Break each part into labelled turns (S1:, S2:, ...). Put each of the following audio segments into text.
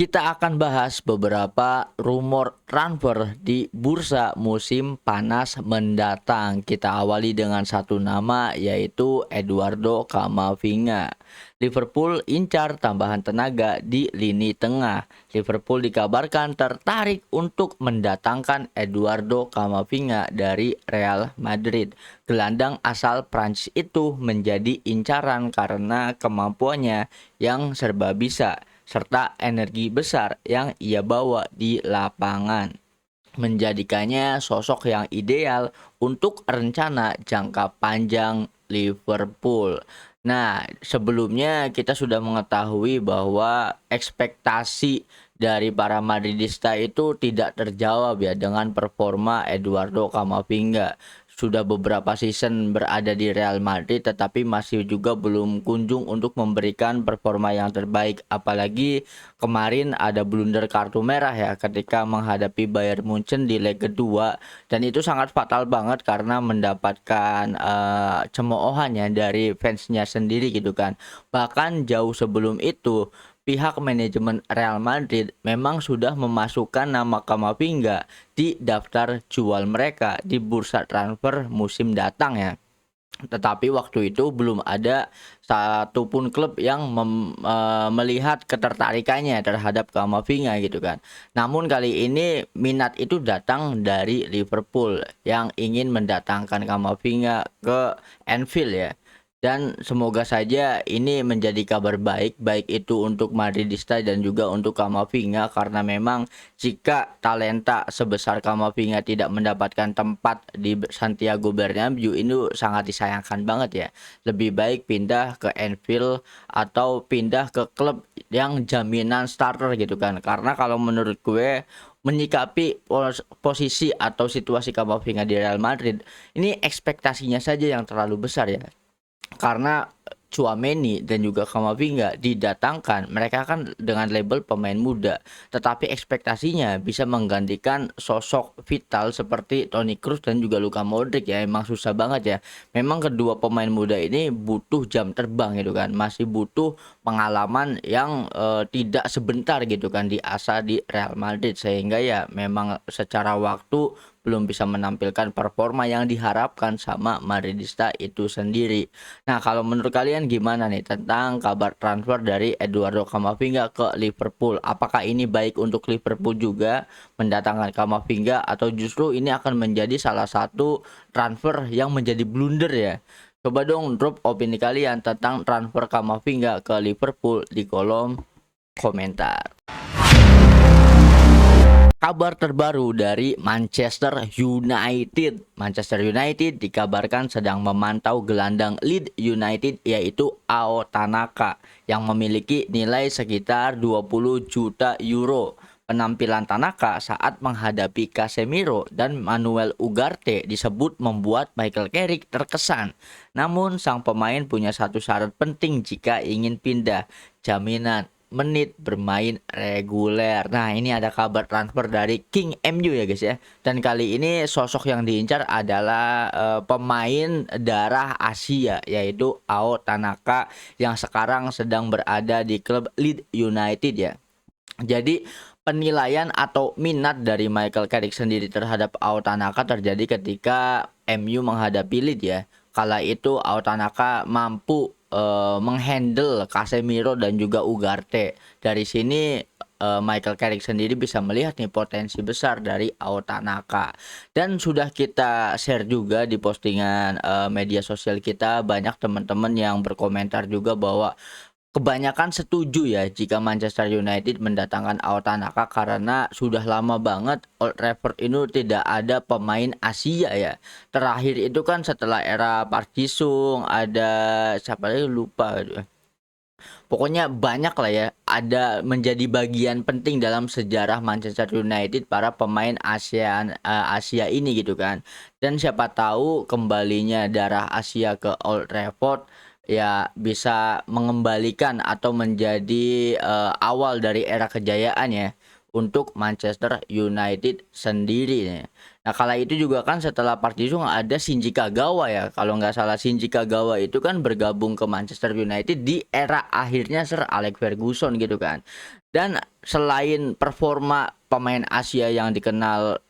S1: Kita akan bahas beberapa rumor transfer di bursa musim panas mendatang. Kita awali dengan satu nama yaitu Eduardo Camavinga. Liverpool incar tambahan tenaga di lini tengah. Liverpool dikabarkan tertarik untuk mendatangkan Eduardo Camavinga dari Real Madrid. Gelandang asal Prancis itu menjadi incaran karena kemampuannya yang serba bisa serta energi besar yang ia bawa di lapangan, menjadikannya sosok yang ideal untuk rencana jangka panjang Liverpool. Nah, sebelumnya kita sudah mengetahui bahwa ekspektasi dari para Madridista itu tidak terjawab ya dengan performa Eduardo Camavinga. Sudah beberapa season berada di Real Madrid tetapi masih juga belum kunjung untuk memberikan performa yang terbaik, apalagi kemarin ada blunder kartu merah ya ketika menghadapi Bayern Munchen di leg kedua, dan itu sangat fatal banget karena mendapatkan cemoohan ya dari fansnya sendiri gitu kan. Bahkan jauh sebelum itu pihak manajemen Real Madrid memang sudah memasukkan nama Camavinga di daftar jual mereka di bursa transfer musim datang ya. Tetapi waktu itu belum ada satupun klub yang melihat ketertarikannya terhadap Camavinga gitu kan. Namun kali ini minat itu datang dari Liverpool yang ingin mendatangkan Camavinga ke Anfield ya. Dan semoga saja ini menjadi kabar baik, baik itu untuk Madridista dan juga untuk Camavinga, karena memang jika talenta sebesar Camavinga tidak mendapatkan tempat di Santiago Bernabeu ini sangat disayangkan banget ya. Lebih baik pindah ke Anfield atau pindah ke klub yang jaminan starter gitu kan. Karena kalau menurut gue menyikapi posisi atau situasi Camavinga di Real Madrid, ini ekspektasinya saja yang terlalu besar ya. Karena Tchouaméni dan juga Camavinga didatangkan, mereka kan dengan label pemain muda, tetapi ekspektasinya bisa menggantikan sosok vital seperti Toni Kroos dan juga Luka Modric ya. Emang susah banget ya. Memang kedua pemain muda ini butuh jam terbang gitu kan, masih butuh pengalaman yang tidak sebentar gitu kan diasah di Real Madrid, sehingga ya memang secara waktu belum bisa menampilkan performa yang diharapkan sama Madridista itu sendiri. Nah, kalau menurut kalian gimana nih tentang kabar transfer dari Eduardo Camavinga ke Liverpool? Apakah ini baik untuk Liverpool juga mendatangkan Camavinga, atau justru ini akan menjadi salah satu transfer yang menjadi blunder ya? Coba dong drop opini kalian tentang transfer Camavinga ke Liverpool di kolom komentar. Kabar terbaru dari Manchester United. Manchester United dikabarkan sedang memantau gelandang Leeds United yaitu Ao Tanaka yang memiliki nilai sekitar 20 juta euro. Penampilan Tanaka saat menghadapi Casemiro dan Manuel Ugarte disebut membuat Michael Carrick terkesan. Namun sang pemain punya satu syarat penting jika ingin pindah: jaminan menit bermain reguler. Nah, ini ada kabar transfer dari King MU ya guys ya. Dan kali ini sosok yang diincar adalah pemain darah Asia yaitu Ao Tanaka yang sekarang sedang berada di klub Leeds United ya. Jadi penilaian atau minat dari Michael Carrick sendiri terhadap Ao Tanaka terjadi ketika MU menghadapi Leeds ya. Kala itu Ao Tanaka mampu menghandle Casemiro dan juga Ugarte. Dari sini Michael Carrick sendiri bisa melihat nih potensi besar dari Ao Tanaka. Dan sudah kita share juga di postingan media sosial kita, banyak teman-teman yang berkomentar juga bahwa kebanyakan setuju ya jika Manchester United mendatangkan Ao Tanaka, karena sudah lama banget Old Trafford ini tidak ada pemain Asia ya. Terakhir itu kan setelah era Park Ji-sung, ada siapa lagi lupa. Pokoknya banyak lah ya, ada menjadi bagian penting dalam sejarah Manchester United para pemain Asia ini gitu kan. Dan siapa tahu kembalinya darah Asia ke Old Trafford ya bisa mengembalikan atau menjadi awal dari era kejayaan ya. untuk Manchester United sendiri nih. Nah, kala itu juga kan setelah Park Ji-sung ada Shinji Kagawa ya. Kalau nggak salah Shinji Kagawa itu kan bergabung ke Manchester United di era akhirnya Sir Alex Ferguson gitu kan. Dan selain performa pemain Asia yang dikenal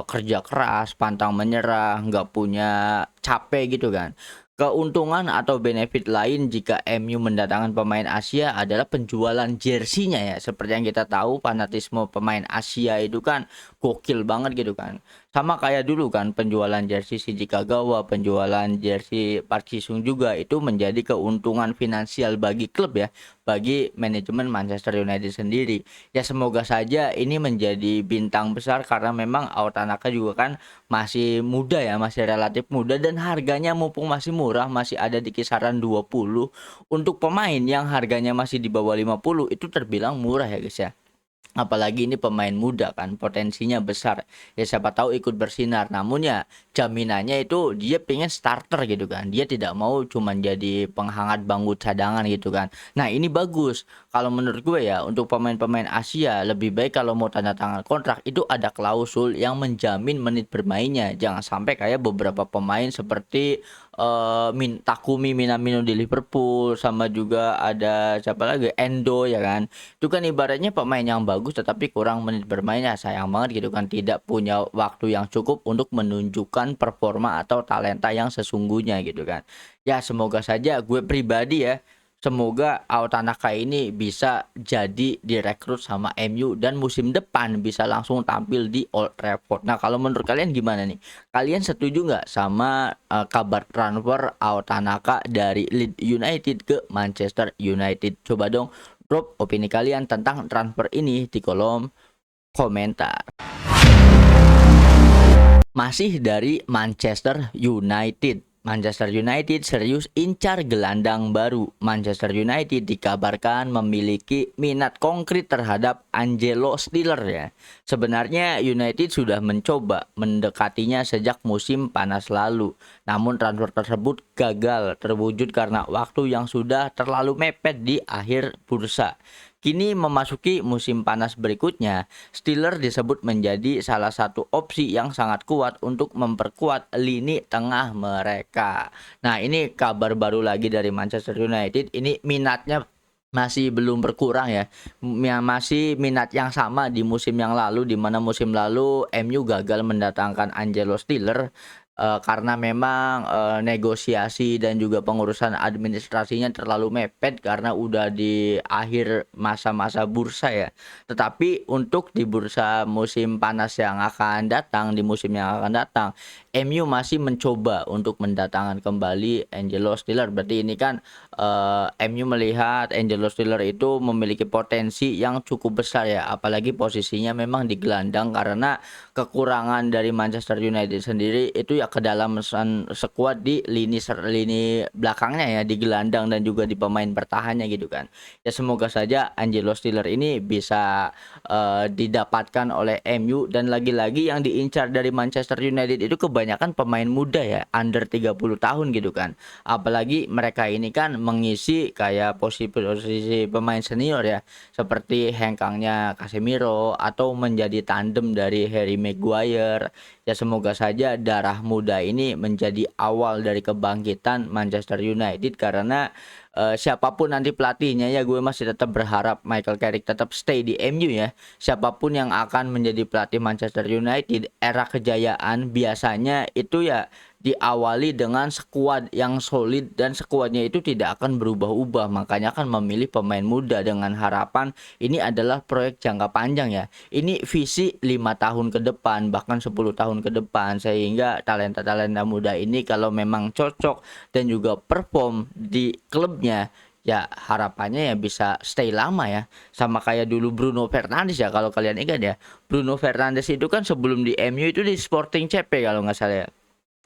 S1: kerja keras, pantang menyerah, nggak punya capek gitu kan. Keuntungan atau benefit lain jika MU mendatangkan pemain Asia adalah penjualan jersinya ya. Seperti yang kita tahu fanatisme pemain Asia itu kan gokil banget gitu kan. Sama kayak dulu kan penjualan jersey Shinji Kagawa, penjualan jersey Park Ji-sung juga itu menjadi keuntungan finansial bagi klub ya, bagi manajemen Manchester United sendiri. Ya semoga saja ini menjadi bintang besar karena memang Ao Tanaka juga kan masih muda ya, masih relatif muda dan harganya mumpung masih murah, masih ada di kisaran 20 untuk pemain yang harganya masih di bawah 50 itu terbilang murah ya guys ya. Apalagi ini pemain muda kan potensinya besar ya siapa tahu ikut bersinar namun ya jaminannya itu dia pengen starter gitu kan dia tidak mau cuman jadi penghangat bangku cadangan gitu kan. Nah ini bagus kalau menurut gue ya untuk pemain-pemain Asia lebih baik kalau mau tanda tangan kontrak itu ada klausul yang menjamin menit bermainnya jangan sampai kayak beberapa pemain seperti Takumi Minamino di Liverpool sama juga ada siapa lagi Endo ya kan itu kan ibaratnya pemain yang bagus tetapi kurang menit bermainnya sayang banget gitu kan tidak punya waktu yang cukup untuk menunjukkan performa atau talenta yang sesungguhnya gitu kan. Ya semoga saja gue pribadi ya semoga Ao Tanaka ini bisa jadi direkrut sama MU dan musim depan bisa langsung tampil di Old Trafford. Nah kalau menurut kalian gimana nih? Kalian setuju nggak sama kabar transfer Ao Tanaka dari Leeds United ke Manchester United? Coba dong drop opini kalian tentang transfer ini di kolom komentar. Masih dari Manchester United. Manchester United serius incar gelandang baru. Manchester United dikabarkan memiliki minat konkret terhadap Angelo Stiller ya. Sebenarnya United sudah mencoba mendekatinya sejak musim panas lalu. Namun transfer tersebut gagal terwujud karena waktu yang sudah terlalu mepet di akhir bursa. Kini memasuki musim panas berikutnya, Stiller disebut menjadi salah satu opsi yang sangat kuat untuk memperkuat lini tengah mereka. Nah, ini kabar baru lagi dari Manchester United. Ini minatnya masih belum berkurang ya. Masih minat yang sama di musim yang lalu di mana musim lalu MU gagal mendatangkan Angelo Stiller karena memang negosiasi dan juga pengurusan administrasinya terlalu mepet karena udah di akhir masa-masa bursa ya. Tetapi untuk di bursa musim panas yang akan datang, di musim yang akan datang, MU masih mencoba untuk mendatangkan kembali Angelo Stiller. Berarti ini kan MU melihat Angelo Stiller itu memiliki potensi yang cukup besar ya, apalagi posisinya memang di gelandang karena kekurangan dari Manchester United sendiri itu ya kedalaman sekuat di lini belakangnya ya di gelandang dan juga di pemain bertahannya gitu kan. Ya semoga saja Angelo Stiller ini bisa didapatkan oleh MU dan lagi-lagi yang diincar dari Manchester United itu kebanyakan pemain muda ya under 30 tahun gitu kan. Apalagi mereka ini kan mengisi kayak posisi pemain senior ya seperti hengkangnya Casemiro atau menjadi tandem dari Harry Maguire. Ya semoga saja darah muda ini menjadi awal dari kebangkitan Manchester United karena siapapun nanti pelatihnya ya gue masih tetap berharap Michael Carrick tetap stay di MU ya. Siapapun yang akan menjadi pelatih Manchester United era kejayaan biasanya itu ya diawali dengan skuad yang solid dan skuadnya itu tidak akan berubah-ubah makanya akan memilih pemain muda dengan harapan ini adalah proyek jangka panjang ya ini visi 5 tahun ke depan bahkan 10 tahun ke depan sehingga talenta-talenta muda ini kalau memang cocok dan juga perform di klubnya ya harapannya ya bisa stay lama ya sama kayak dulu Bruno Fernandes ya kalau kalian ingat ya Bruno Fernandes itu kan sebelum di MU itu di Sporting CP kalau nggak salah ya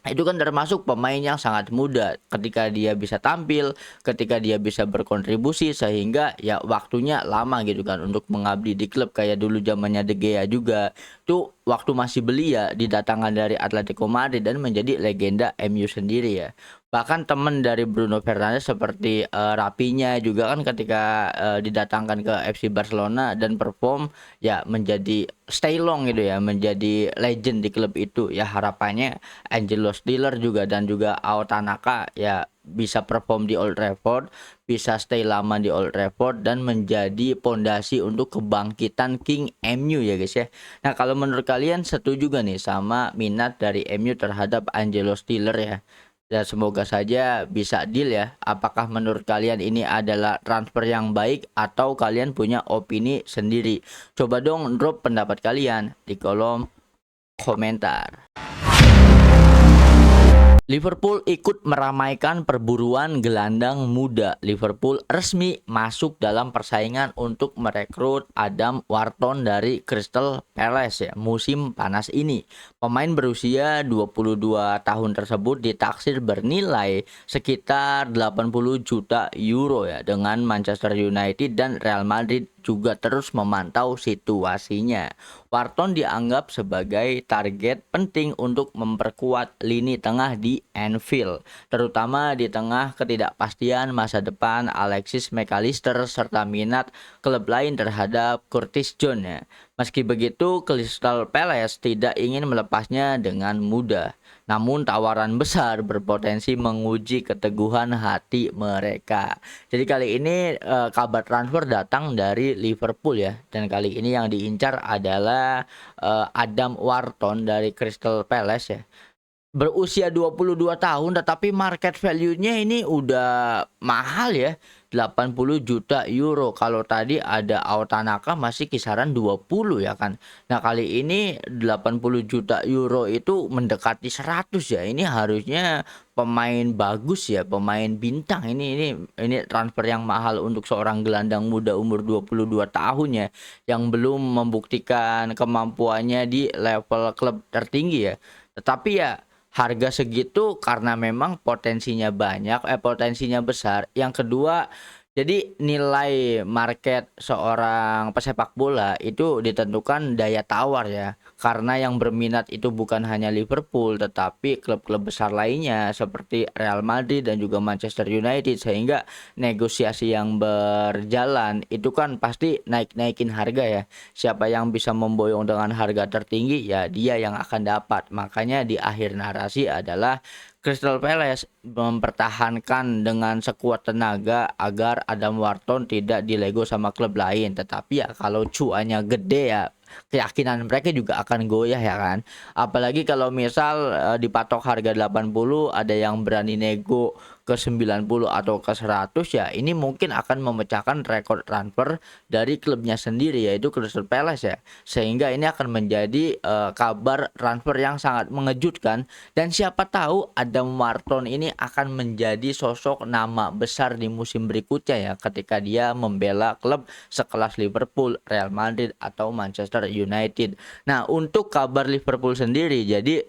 S1: itu kan termasuk pemain yang sangat muda ketika dia bisa tampil, ketika dia bisa berkontribusi sehingga ya waktunya lama gitu kan untuk mengabdi di klub kayak dulu zamannya De Gea juga. Tuh waktu masih belia didatangkan dari Atletico Madrid dan menjadi legenda MU sendiri ya. Bahkan temen dari Bruno Fernandes seperti, Raphinha juga kan ketika, didatangkan ke FC Barcelona dan perform, ya menjadi stay long gitu ya, menjadi legend di klub itu. Ya harapannya Angelo Stiller juga dan juga Ao Tanaka ya bisa perform di Old Trafford, bisa stay lama di Old Trafford dan menjadi pondasi untuk kebangkitan King MU ya guys ya. Nah kalau menurut kalian setuju gak nih sama minat dari MU terhadap Angelo Stiller ya? Dan semoga saja bisa deal ya. Apakah menurut kalian ini adalah transfer yang baik atau kalian punya opini sendiri? Coba dong drop pendapat kalian di kolom komentar. Liverpool ikut meramaikan perburuan gelandang muda. Liverpool resmi masuk dalam persaingan untuk merekrut Adam Wharton dari Crystal Palace ya, musim panas ini. Pemain berusia 22 tahun tersebut ditaksir bernilai sekitar 80 juta euro ya, dengan Manchester United dan Real Madrid juga terus memantau situasinya. Wharton dianggap sebagai target penting untuk memperkuat lini tengah di Anfield, terutama di tengah ketidakpastian masa depan Alexis McAllister serta minat klub lain terhadap Curtis Jones ya. Meski begitu, Crystal Palace tidak ingin melepasnya dengan mudah. Namun tawaran besar berpotensi menguji keteguhan hati mereka. Jadi kali ini kabar transfer datang dari Liverpool ya, dan kali ini yang diincar adalah Adam Wharton dari Crystal Palace ya. Berusia 22 tahun tetapi market value-nya ini udah mahal ya, 80 juta euro. Kalau tadi ada Ao Tanaka masih kisaran 20 ya kan. Nah, kali ini 80 juta euro itu mendekati 100 ya. Ini harusnya pemain bagus ya, pemain bintang. Ini transfer yang mahal untuk seorang gelandang muda umur 22 tahun ya, yang belum membuktikan kemampuannya di level klub tertinggi ya. Tetapi ya harga segitu karena memang potensinya besar. Yang kedua, jadi nilai market seorang pesepak bola itu ditentukan daya tawar ya. Karena yang berminat itu bukan hanya Liverpool tetapi klub-klub besar lainnya seperti Real Madrid dan juga Manchester United, sehingga negosiasi yang berjalan itu kan pasti naik-naikin harga ya. Siapa yang bisa memboyong dengan harga tertinggi ya dia yang akan dapat. Makanya di akhir narasi adalah Crystal Palace mempertahankan dengan sekuat tenaga agar Adam Wharton tidak dilego sama klub lain. Tetapi ya kalau cuannya gede ya keyakinan mereka juga akan goyah ya kan. Apalagi kalau misal dipatok harga 80, ada yang berani nego ke 90 atau ke 100 ya, ini mungkin akan memecahkan rekor transfer dari klubnya sendiri yaitu Crystal Palace ya. Sehingga ini akan menjadi kabar transfer yang sangat mengejutkan, dan siapa tahu Adam Wharton ini akan menjadi sosok nama besar di musim berikutnya ya, ketika dia membela klub sekelas Liverpool, Real Madrid atau Manchester United. Nah, untuk kabar Liverpool sendiri, jadi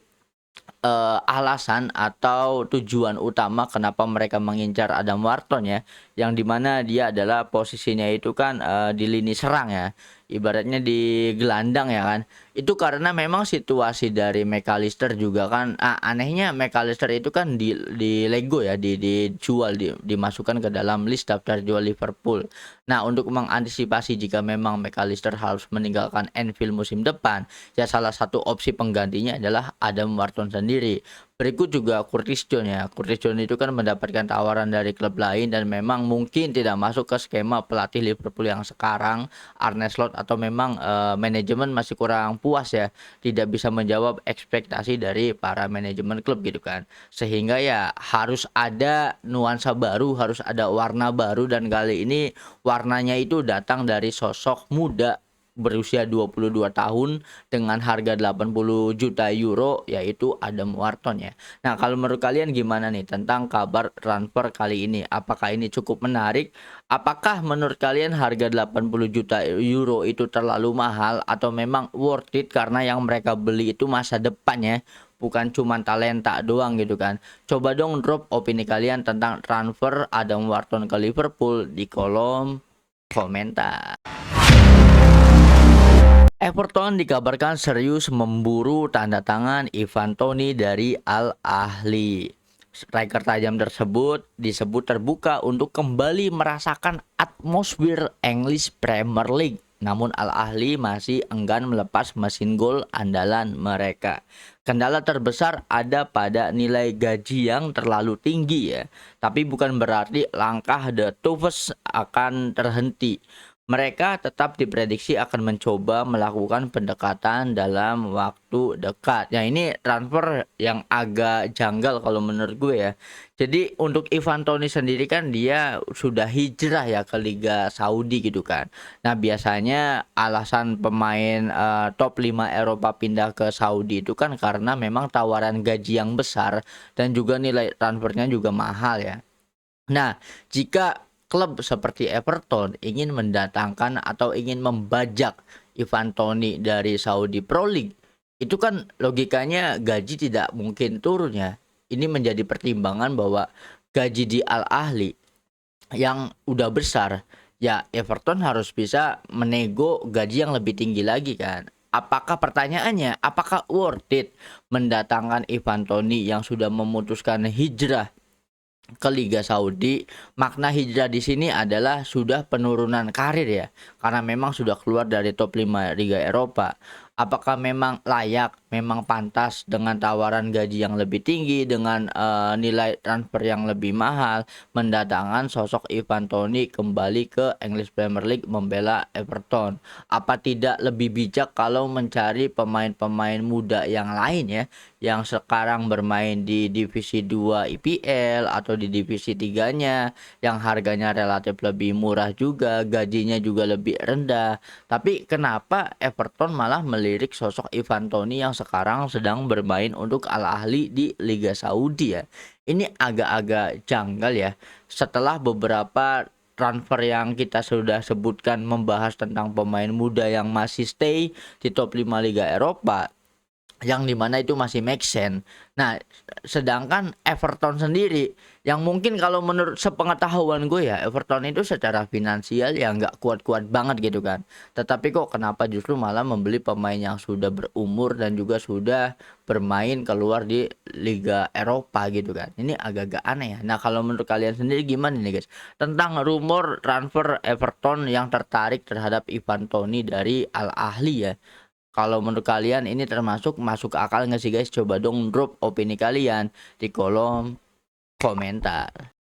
S1: alasan atau tujuan utama kenapa mereka mengincar Adam Wharton ya, yang dimana dia adalah posisinya itu kan di lini serang ya, ibaratnya di gelandang ya kan. Itu karena memang situasi dari McAllister juga kan, anehnya McAllister itu kan di Lego ya, dijual, dimasukkan ke dalam list daftar jual Liverpool. Nah, untuk mengantisipasi jika memang McAllister harus meninggalkan Anfield musim depan, ya salah satu opsi penggantinya adalah Adam Wharton sendiri. Berikut juga Curtis Jones ya. Curtis Jones itu kan mendapatkan tawaran dari klub lain dan memang mungkin tidak masuk ke skema pelatih Liverpool yang sekarang, Arne Slot, atau memang manajemen masih kurang puas ya, tidak bisa menjawab ekspektasi dari para manajemen klub gitu kan. Sehingga ya harus ada nuansa baru, harus ada warna baru, dan kali ini warnanya itu datang dari sosok muda berusia 22 tahun dengan harga 80 juta euro yaitu Adam Wharton ya. Nah, kalau menurut kalian gimana nih tentang kabar transfer kali ini? Apakah ini cukup menarik? Apakah menurut kalian harga 80 juta euro itu terlalu mahal atau memang worth it karena yang mereka beli itu masa depannya, bukan cuma talenta doang gitu kan? Coba dong drop opini kalian tentang transfer Adam Wharton ke Liverpool di kolom komentar. Everton dikabarkan serius memburu tanda tangan Ivan Toney dari Al Ahly. Striker tajam tersebut disebut terbuka untuk kembali merasakan atmosfer English Premier League. Namun Al Ahly masih enggan melepas mesin gol andalan mereka. Kendala terbesar ada pada nilai gaji yang terlalu tinggi ya. Tapi bukan berarti langkah The Toffees akan terhenti. Mereka tetap diprediksi akan mencoba melakukan pendekatan dalam waktu dekat. Ya ini transfer yang agak janggal kalau menurut gue ya. Jadi untuk Ivan Toney sendiri kan dia sudah hijrah ya ke Liga Saudi gitu kan. Nah biasanya alasan pemain top 5 Eropa pindah ke Saudi itu kan karena memang tawaran gaji yang besar dan juga nilai transfernya juga mahal ya. Nah, jika klub seperti Everton ingin mendatangkan atau ingin membajak Ivan Toney dari Saudi Pro League, itu kan logikanya gaji tidak mungkin turun ya. Ini menjadi pertimbangan bahwa gaji di Al Ahly yang udah besar, ya Everton harus bisa menego gaji yang lebih tinggi lagi kan. Apakah pertanyaannya, apakah worth it mendatangkan Ivan Toney yang sudah memutuskan hijrah ke Liga Saudi? Makna hijrah di sini adalah sudah penurunan karir ya, karena memang sudah keluar dari top 5 Liga Eropa. Apakah memang layak, memang pantas dengan tawaran gaji yang lebih tinggi, dengan nilai transfer yang lebih mahal, mendatangkan sosok Ivan Toney kembali ke English Premier League membela Everton? Apa tidak lebih bijak kalau mencari pemain-pemain muda yang lain ya, yang sekarang bermain di divisi 2 IPL atau di divisi 3-nya, yang harganya relatif lebih murah juga, gajinya juga lebih rendah. Tapi kenapa Everton malah melirik sosok Ivan Toney yang sekarang sedang bermain untuk Al Ahly di Liga Saudi ya? Ini agak-agak janggal ya. Setelah beberapa transfer yang kita sudah sebutkan membahas tentang pemain muda yang masih stay di top 5 Liga Eropa, yang dimana itu masih make sense. Nah, sedangkan Everton sendiri yang mungkin kalau menurut sepengetahuan gue ya, Everton itu secara finansial ya nggak kuat-kuat banget gitu kan. Tetapi kok kenapa justru malah membeli pemain yang sudah berumur dan juga sudah bermain keluar di Liga Eropa gitu kan. Ini agak-agak aneh ya. Nah, kalau menurut kalian sendiri gimana nih guys? Tentang rumor transfer Everton yang tertarik terhadap Ivan Toney dari Al Ahly ya. Kalau menurut kalian ini termasuk masuk akal nggak sih guys? Coba dong drop opini kalian di kolom komentar.